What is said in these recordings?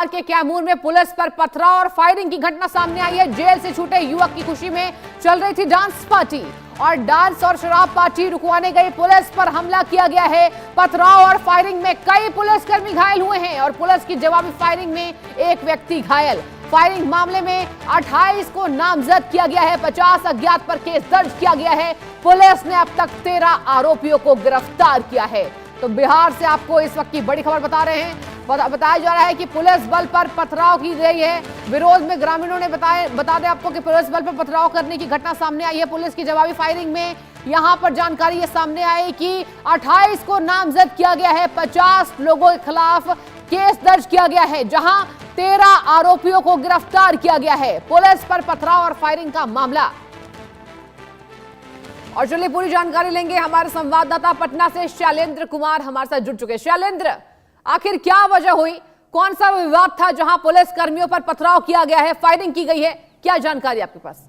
के कैमूर में पुलिस पर पथराव और फायरिंग की घटना सामने आई है। जेल से छूटे युवक की खुशी में चल रही थी डांस पार्टी और डांस और शराब पार्टी रुकवाने गई पुलिस पर हमला किया गया है। पथराव और फायरिंग में कई पुलिसकर्मी घायल हुए हैं और पुलिस की जवाबी फायरिंग में एक व्यक्ति घायल। फायरिंग मामले में 28 को नामजद किया गया है। 50 अज्ञात पर केस दर्ज किया गया है। पुलिस ने अब तक 13 आरोपियों को गिरफ्तार किया है। तो बिहार से आपको इस वक्त की बड़ी खबर बता रहे हैं। बताया जा रहा है कि पुलिस बल पर पथराव की गई है। विरोध में ग्रामीणों ने बता दें आपको कि पुलिस बल पर पथराव करने की घटना सामने आई है। पुलिस की जवाबी फायरिंग में यहां पर जानकारी ये सामने आई कि 28 को नामजद किया गया है। 50 लोगों के खिलाफ केस दर्ज किया गया है, जहां 13 आरोपियों को गिरफ्तार किया गया है। पुलिस पर पथराव और फायरिंग का मामला। और चलिए पूरी जानकारी लेंगे हमारे संवाददाता पटना से शैलेंद्र कुमार हमारे साथ जुड़ चुके हैं। शैलेंद्र, आखिर क्या वजह हुई, कौन सा विवाद था जहां पुलिस कर्मियों पर पथराव किया गया है, फायरिंग की गई है, क्या जानकारी आपके पास?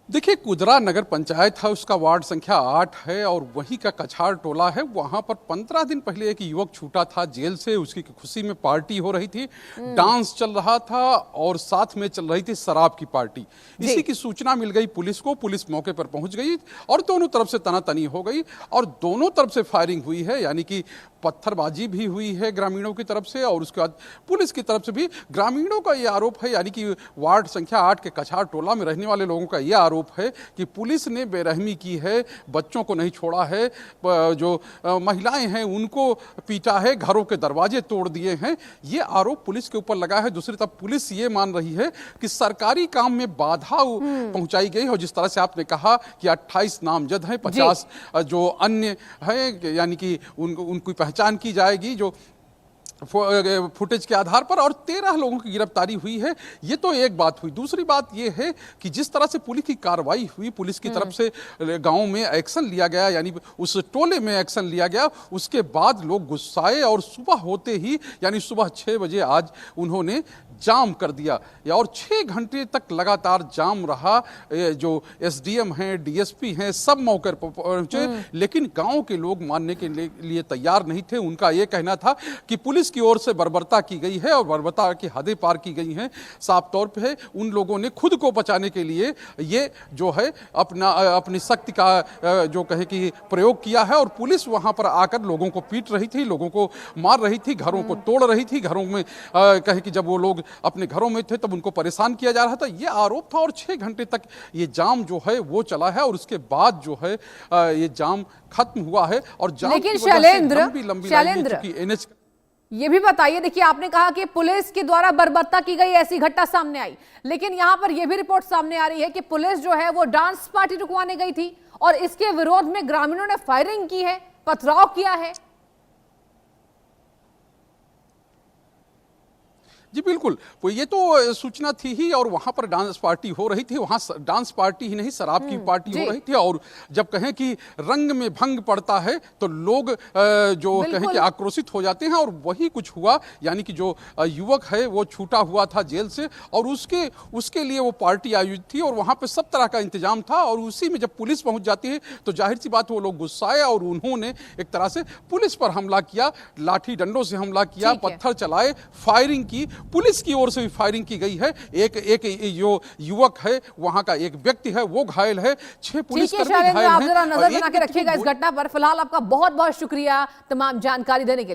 देखिए, कुदरा नगर पंचायत है, उसका वार्ड संख्या 8 है और वहीं का कछार टोला है। वहां पर 15 दिन पहले एक युवक छूटा था जेल से। उसकी खुशी में पार्टी हो रही थी, डांस चल रहा था और साथ में चल रही थी शराब की पार्टी। इसी की सूचना मिल गई पुलिस को। पुलिस मौके पर पहुंच गई और दोनों तरफ से तनातनी हो गई और दोनों तरफ से फायरिंग हुई है, यानी कि पत्थरबाजी भी हुई है ग्रामीणों की तरफ से और उसके बाद पुलिस की तरफ से भी। ग्रामीणों का यह आरोप है, यानी कि वार्ड संख्या 8 के कछार टोला में रहने वाले लोगों का यह आरोप है कि पुलिस ने बेरहमी की है, बच्चों को नहीं छोड़ा है, जो महिलाएं हैं उनको पीटा है, घरों के दरवाजे तोड़ दिए हैं। ये आरोप पुलिस के ऊपर लगा है। दूसरी तरफ पुलिस ये मान रही है कि सरकारी काम में बाधा पहुंचाई गई और जिस तरह से आपने कहा कि 28 नामजद हैं, 50 जो अन्य हैं, यानी कि उनकी पहचान की जाएगी जो फुटेज के आधार पर, और 13 लोगों की गिरफ्तारी हुई है। ये तो एक बात हुई। दूसरी बात ये है कि जिस तरह से पुलिस की कार्रवाई हुई, पुलिस की तरफ से गांव में एक्शन लिया गया, यानी उस टोले में एक्शन लिया गया, उसके बाद लोग गुस्साए और सुबह होते ही, यानी सुबह 6 बजे आज उन्होंने जाम कर दिया और 6 घंटे तक लगातार जाम रहा। जो एसडीएम हैं, डीएसपी हैं, सब मौके पर पहुंचे, लेकिन गांव के लोग मानने के लिए तैयार नहीं थे। उनका यह कहना था कि पुलिस की ओर से बर्बरता की गई है और बर्बरता की हदें पार की गई हैं। साफ तौर पे है, उन लोगों ने खुद को बचाने के लिए ये जो है अपनी शक्ति का जो कहे कि प्रयोग किया है और पुलिस वहां पर आकर लोगों को पीट रही थी, लोगों को मार रही थी, घरों को तोड़ रही थी। घरों में कहे कि जब वो लोग अपने घरों में थे तब उनको परेशान किया जा रहा था, ये आरोप था। और 6 घंटे तक ये जाम जो है वो चला है और उसके बाद जो है ये जाम खत्म हुआ है। और जाम लेकिन शैलेंद्र एनएच ये भी बताइए, देखिए आपने कहा कि पुलिस के द्वारा बर्बरता की गई, ऐसी घटना सामने आई, लेकिन यहां पर यह भी रिपोर्ट सामने आ रही है कि पुलिस जो है वो डांस पार्टी रुकवाने गई थी और इसके विरोध में ग्रामीणों ने फायरिंग की है, पथराव किया है। जी बिल्कुल, वो ये तो सूचना थी ही और वहां पर डांस पार्टी हो रही थी। वहां डांस पार्टी ही नहीं, शराब की पार्टी हो रही थी। और जब कहें कि रंग में भंग पड़ता है तो लोग जो कहें कि आक्रोशित हो जाते हैं और वही कुछ हुआ। यानी कि जो युवक है वो छूटा हुआ था जेल से और उसके लिए वो पार्टी आयोजित थी और वहां पे सब तरह का इंतजाम था। और उसी में जब पुलिस पहुंच जाती है तो जाहिर सी बात वो लोग गुस्साए और उन्होंने एक तरह से पुलिस पर हमला किया, लाठी डंडों से हमला किया, पत्थर चलाए, फायरिंग की। पुलिस की ओर से भी फायरिंग की गई है। एक जो युवक है वहां का एक व्यक्ति है वो घायल है, 6 पुलिसकर्मी घायल हैं। आप जरा नजर बना के रखिएगा इस घटना पर। फिलहाल आपका बहुत बहुत शुक्रिया तमाम जानकारी देने के लिए।